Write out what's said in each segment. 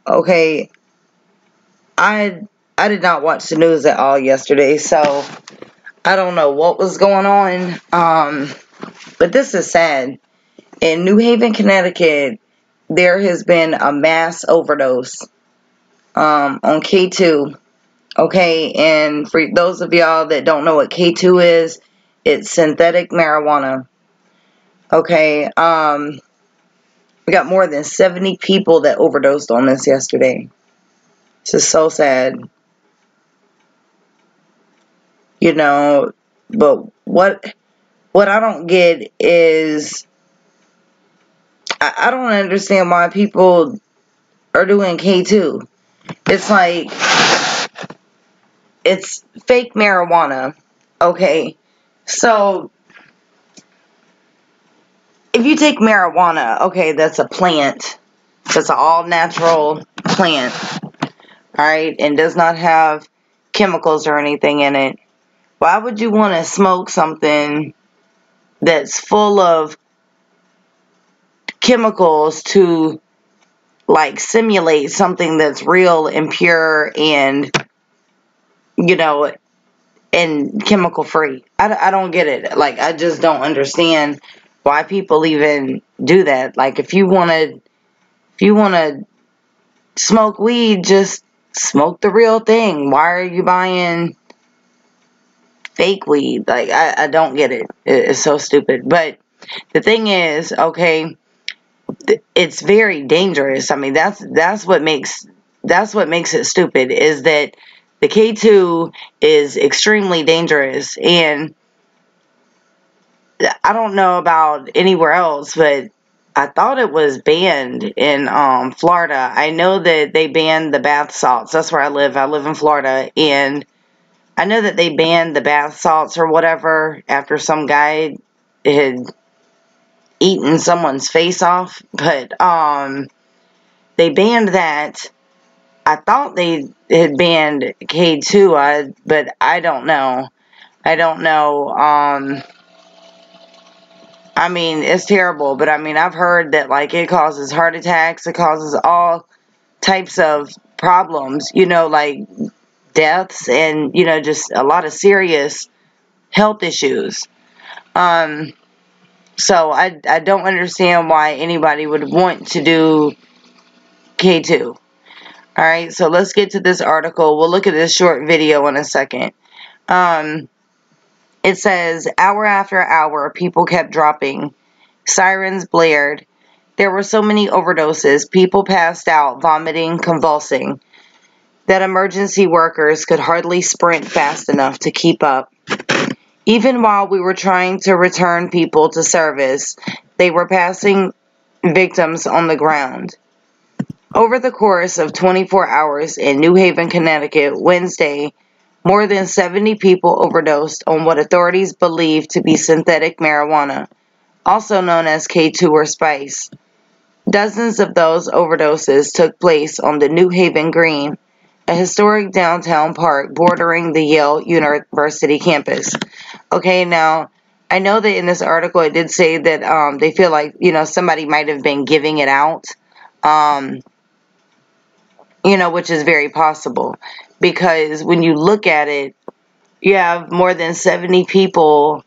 Okay, I did not watch the news at all yesterday, so I don't know what was going on. But this is sad. In New Haven, Connecticut, there has been a mass overdose on K2. Okay, and for those of y'all that don't know what K2 is, it's synthetic marijuana. Okay, we got more than 70 people that overdosed on this yesterday. This is so sad. You know, but what I don't get is I don't understand why people are doing K2. It's like it's fake marijuana. Okay, so if you take marijuana, okay, that's a plant. That's an all natural plant. Alright, and does not have chemicals or anything in it. Why would you want to smoke something that's full of chemicals to like simulate something that's real and pure and, you know, and chemical free? I don't get it. Like, I just don't understand why people even do that. Like, if you want to smoke weed, just smoke the real thing. Why are you buying fake weed? Like, I don't get it. It's so stupid. But the thing is, okay, it's very dangerous. I mean, that's what makes it stupid, is that the K2 is extremely dangerous. And I don't know about anywhere else, but I thought it was banned in Florida. I know that they banned the bath salts. That's where I live. I live in Florida, and I know that they banned the bath salts or whatever after some guy had eaten someone's face off. But they banned that. I thought they had banned K2, but I don't know. I don't know. I mean, it's terrible, but I mean, I've heard that, like, it causes heart attacks, it causes all types of problems, you know, like deaths and, you know, just a lot of serious health issues. So I don't understand why anybody would want to do K2. Alright, so let's get to this article. We'll look at this short video in a second. It says, hour after hour, people kept dropping. Sirens blared. There were so many overdoses, people passed out, vomiting, convulsing, that emergency workers could hardly sprint fast enough to keep up. Even while we were trying to return people to service, they were passing victims on the ground. Over the course of 24 hours in New Haven, Connecticut, Wednesday, more than 70 people overdosed on what authorities believe to be synthetic marijuana, also known as K2 or spice. Dozens of those overdoses took place on the New Haven Green, a historic downtown park bordering the Yale University campus. Okay, now, I know that in this article it did say that they feel like, you know, somebody might have been giving it out, you know, which is very possible. Because when you look at it, you have more than 70 people,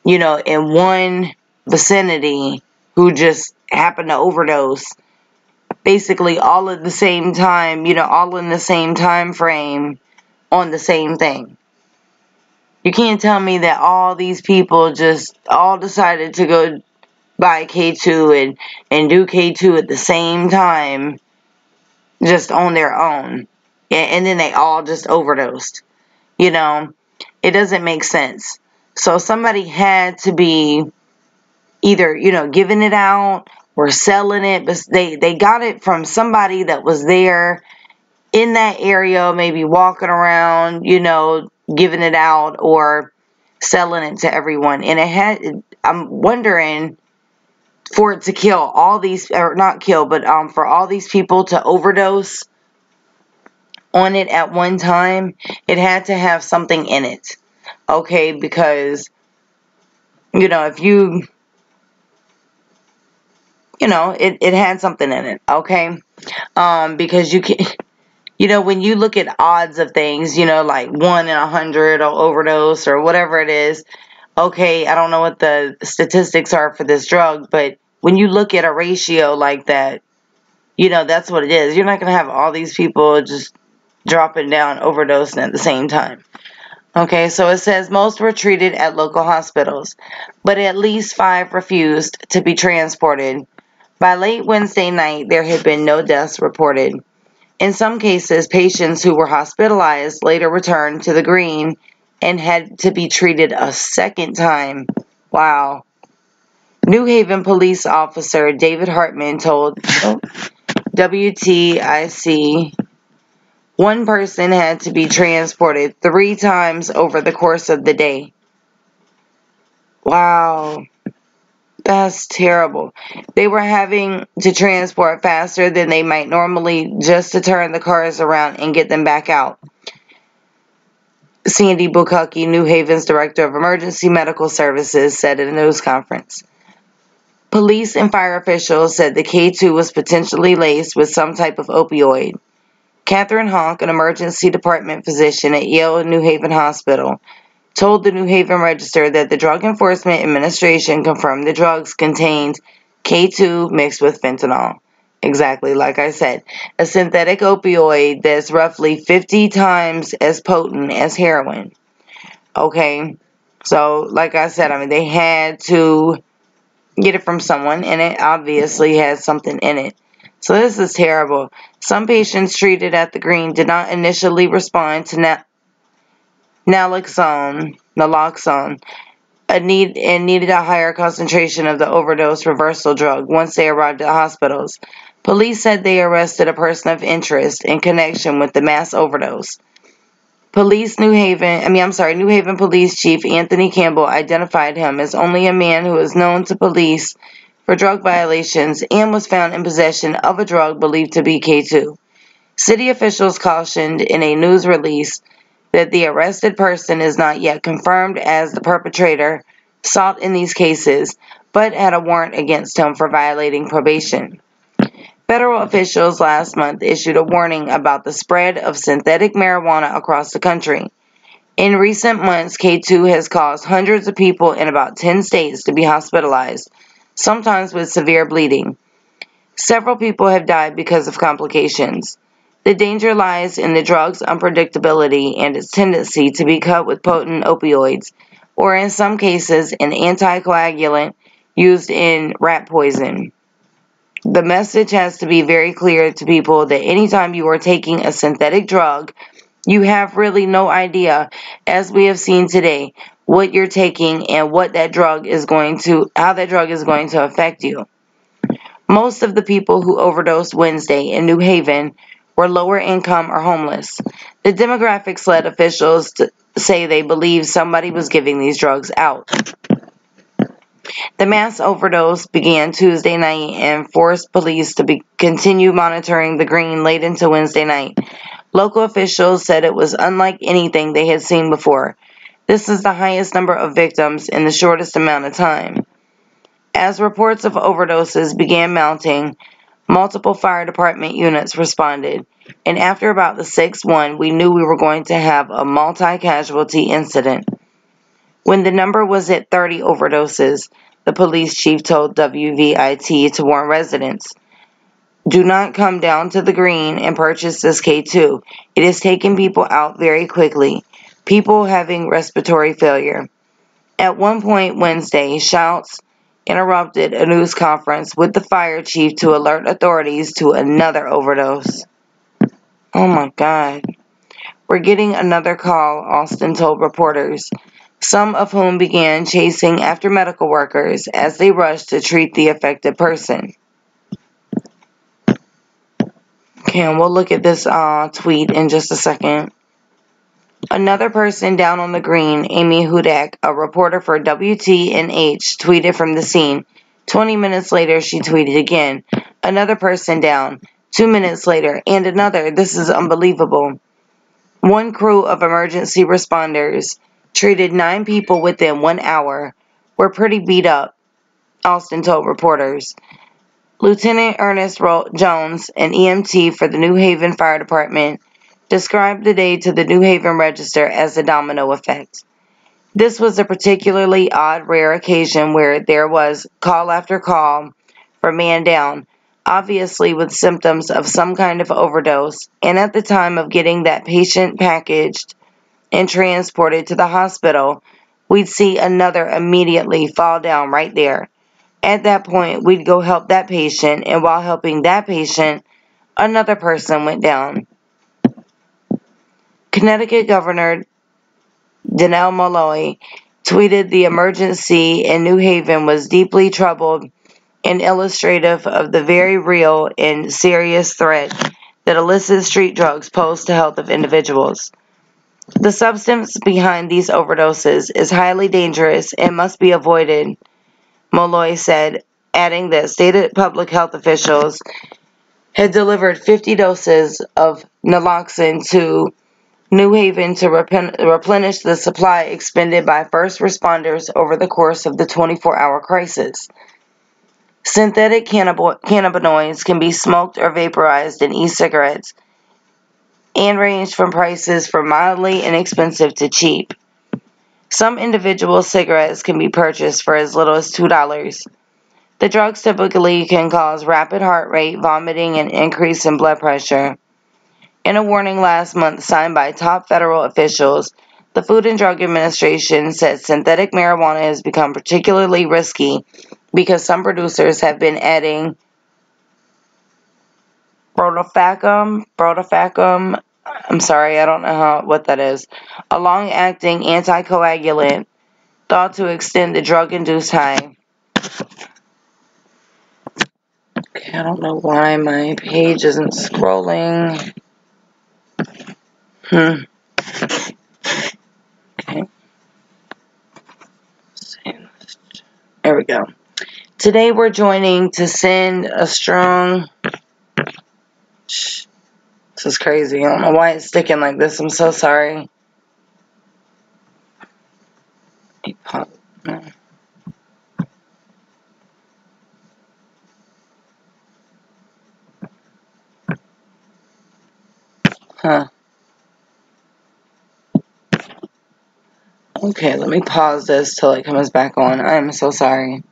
you know, in one vicinity who just happen to overdose, basically all at the same time, you know, all in the same time frame on the same thing. You can't tell me that all these people just all decided to go buy K2 and do K2 at the same time, just on their own. And then they all just overdosed. You know, it doesn't make sense. So somebody had to be either, you know, giving it out or selling it, but they got it from somebody that was there in that area, maybe walking around, you know, giving it out or selling it to everyone. And I'm wondering, for it to kill all these, or not kill, but for all these people to overdose on it at one time, it had to have something in it. Okay, because, you know, if you it had something in it, okay? Because you can, when you look at odds of things, like 1 in 100 or overdose or whatever it is, okay, I don't know what the statistics are for this drug, but when you look at a ratio like that, that's what it is. You're not going to have all these people just dropping down, overdosing at the same time. Okay, so it says most were treated at local hospitals, but at least 5 refused to be transported. By late Wednesday night, there had been no deaths reported. In some cases, patients who were hospitalized later returned to the green and had to be treated a second time. Wow. New Haven police officer David Hartman told WTIC one person had to be transported 3 times over the course of the day. Wow. That's terrible. They were having to transport faster than they might normally just to turn the cars around and get them back out. Sandy Bukkake, New Haven's Director of Emergency Medical Services, said at a news conference. Police and fire officials said the K2 was potentially laced with some type of opioid. Catherine Honk, an emergency department physician at Yale New Haven Hospital, told the New Haven Register that the Drug Enforcement Administration confirmed the drugs contained K2 mixed with fentanyl. Exactly like I said, a synthetic opioid that's roughly 50 times as potent as heroin. Okay, so like I said, they had to get it from someone, and it obviously has something in it. So this is terrible. Some patients treated at the Green did not initially respond to naloxone, and needed a higher concentration of the overdose reversal drug once they arrived at hospitals. Police said they arrested a person of interest in connection with the mass overdose. New Haven Police Chief Anthony Campbell identified him as only a man who is known to police for drug violations and was found in possession of a drug believed to be K2. City officials cautioned in a news release that the arrested person is not yet confirmed as the perpetrator sought in these cases, but had a warrant against him for violating probation. Federal officials last month issued a warning about the spread of synthetic marijuana across the country. In recent months, K2 has caused hundreds of people in about 10 states to be hospitalized, sometimes with severe bleeding. Several people have died because of complications. The danger lies in the drug's unpredictability and its tendency to be cut with potent opioids, or in some cases, an anticoagulant used in rat poison. The message has to be very clear to people that anytime you are taking a synthetic drug, you have really no idea, as we have seen today, what you're taking and how that drug is going to affect you. Most of the people who overdosed Wednesday in New Haven were lower income or homeless. The demographics led officials to say they believe somebody was giving these drugs out. The mass overdose began Tuesday night and forced police to continue monitoring the Green late into Wednesday night. Local officials said it was unlike anything they had seen before. This is the highest number of victims in the shortest amount of time. As reports of overdoses began mounting, multiple fire department units responded, and after about the 6th one, we knew we were going to have a multi-casualty incident. When the number was at 30 overdoses, the police chief told WVIT to warn residents, "Do not come down to the Green and purchase this K2. It is taking people out very quickly. People having respiratory failure." At one point Wednesday, shouts interrupted a news conference with the fire chief to alert authorities to another overdose. Oh my God. "We're getting another call," Austin told reporters, some of whom began chasing after medical workers as they rushed to treat the affected person. Okay, and we'll look at this tweet in just a second. Another person down on the Green, Amy Hudak, a reporter for WTNH, tweeted from the scene. 20 minutes later, she tweeted again. Another person down. 2 minutes later, and another. This is unbelievable. One crew of emergency responders treated 9 people within 1 hour. We're pretty beat up, Austin told reporters. Lieutenant Ernest Jones, an EMT for the New Haven Fire Department, described the day to the New Haven Register as the domino effect. This was a particularly odd, rare occasion where there was call after call for man down, obviously with symptoms of some kind of overdose, and at the time of getting that patient packaged and transported to the hospital, we'd see another immediately fall down right there. At that point, we'd go help that patient, and while helping that patient, another person went down. Connecticut Governor Dannell Malloy tweeted the emergency in New Haven was deeply troubled and illustrative of the very real and serious threat that illicit street drugs pose to the health of individuals. The substance behind these overdoses is highly dangerous and must be avoided, Malloy said, adding that stated public health officials had delivered 50 doses of naloxone to New Haven to replenish the supply expended by first responders over the course of the 24-hour crisis. Synthetic cannabinoids can be smoked or vaporized in e-cigarettes and range from prices from mildly inexpensive to cheap. Some individual cigarettes can be purchased for as little as $2. The drugs typically can cause rapid heart rate, vomiting, and increase in blood pressure. In a warning last month signed by top federal officials, the Food and Drug Administration said synthetic marijuana has become particularly risky because some producers have been adding bromophancum, I'm sorry, I don't know what that is, a long-acting anticoagulant thought to extend the drug-induced high. Okay, I don't know why my page isn't scrolling. Okay. There we go. Today we're joining to send a strong... This is crazy. I don't know why it's sticking like this. I'm so sorry. Huh. Okay, let me pause this till it comes back on. I am so sorry.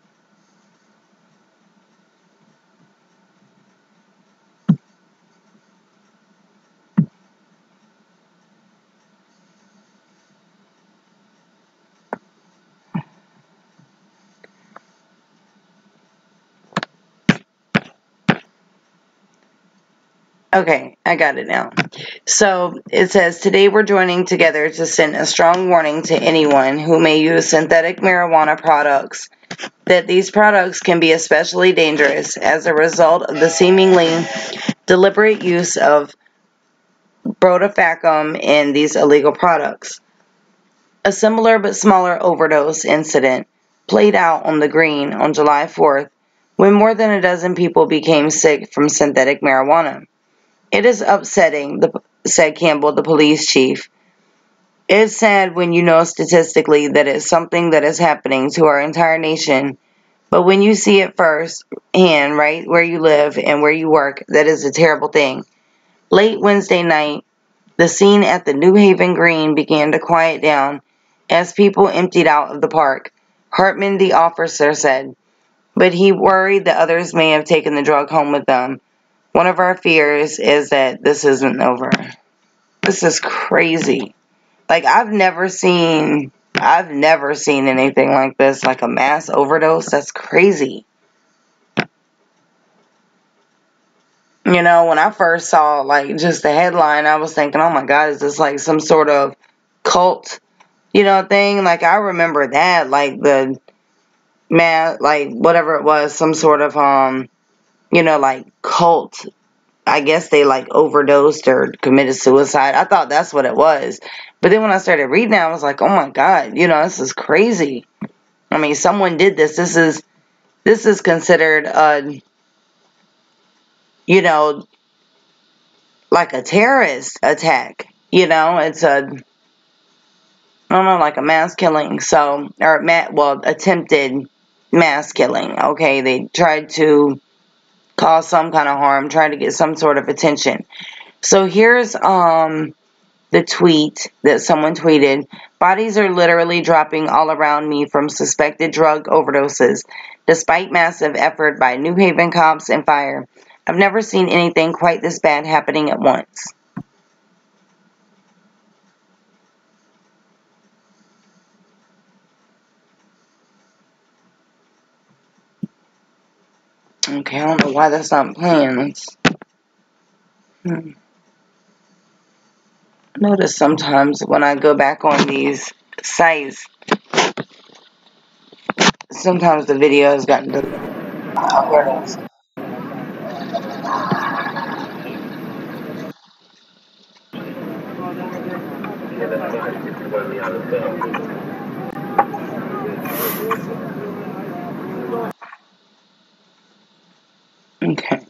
Okay, I got it now. So it says, today we're joining together to send a strong warning to anyone who may use synthetic marijuana products that these products can be especially dangerous as a result of the seemingly deliberate use of bromophancum in these illegal products. A similar but smaller overdose incident played out on the Green on July 4th when more than a dozen people became sick from synthetic marijuana. It is upsetting, said Campbell, the police chief. It's sad when you know statistically that it's something that is happening to our entire nation, but when you see it firsthand, right where you live and where you work, that is a terrible thing. Late Wednesday night, the scene at the New Haven Green began to quiet down as people emptied out of the park, Hartman, the officer, said, but he worried that others may have taken the drug home with them. One of our fears is that this isn't over. This is crazy. Like, I've never seen anything like this, like a mass overdose. That's crazy. You know, when I first saw, like, just the headline, I was thinking, oh my God, is this like some sort of cult, thing? Like, I remember that, like, like, whatever it was, some sort of, like, cult. I guess they, like, overdosed or committed suicide. I thought that's what it was. But then when I started reading it, I was like, oh my God, this is crazy. I mean, someone did this. This is considered, like a terrorist attack. It's like a mass killing. So, or attempted mass killing. Okay, they tried to cause some kind of harm, trying to get some sort of attention. So here's the tweet that someone tweeted. Bodies are literally dropping all around me from suspected drug overdoses, despite massive effort by New Haven cops and fire. I've never seen anything quite this bad happening at once. Okay, I don't know why that's not playing. I notice sometimes when I go back on these sites, sometimes the video has gotten to... Oh, here it is. Okay.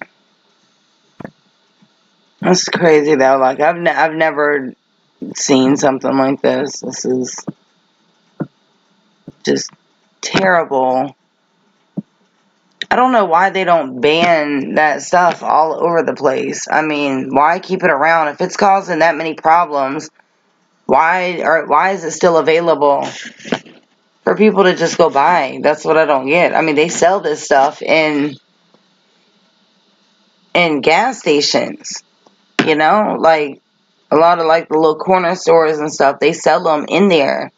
That's crazy though. Like I've never seen something like this. This is just terrible. I don't know why they don't ban that stuff all over the place. I mean, why keep it around if it's causing that many problems? Why is it still available for people to just go buy? That's what I don't get. I mean, they sell this stuff in gas stations, you know, like a lot of like the little corner stores and stuff. They sell them in there.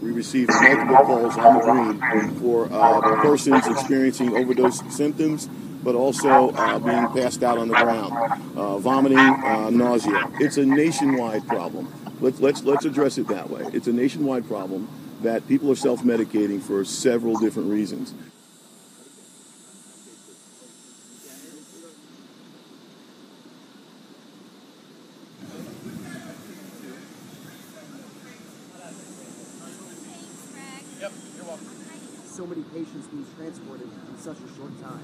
We received multiple calls on the green for persons experiencing overdose symptoms, but also being passed out on the ground, vomiting, nausea. It's a nationwide problem. Let's address it that way. It's a nationwide problem that people are self-medicating for several different reasons. So many patients being transported in such a short time.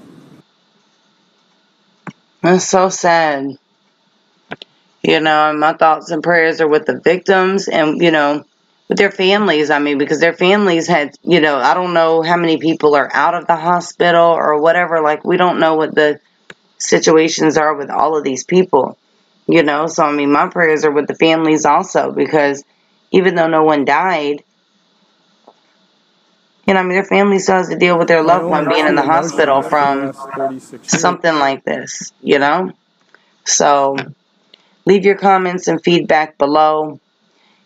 That's so sad. You know, my thoughts and prayers are with the victims and, you know, with their families. I mean, because their families had, you know, I don't know how many people are out of the hospital or whatever. Like, we don't know what the situations are with all of these people, you know. So, I mean, my prayers are with the families also, because even though no one died, you know, I mean, their family still has to deal with their loved one being in the hospital from something like this, you know. So, leave your comments and feedback below.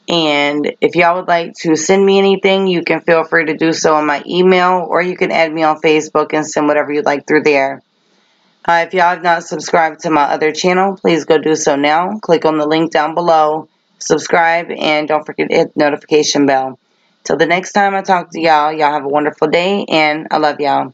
And if y'all would like to send me anything, you can feel free to do so on my email, or you can add me on Facebook and send whatever you'd like through there. If y'all have not subscribed to my other channel, please go do so now. Click on the link down below, subscribe, and don't forget to hit the notification bell. Till the next time I talk to y'all, y'all have a wonderful day, and I love y'all.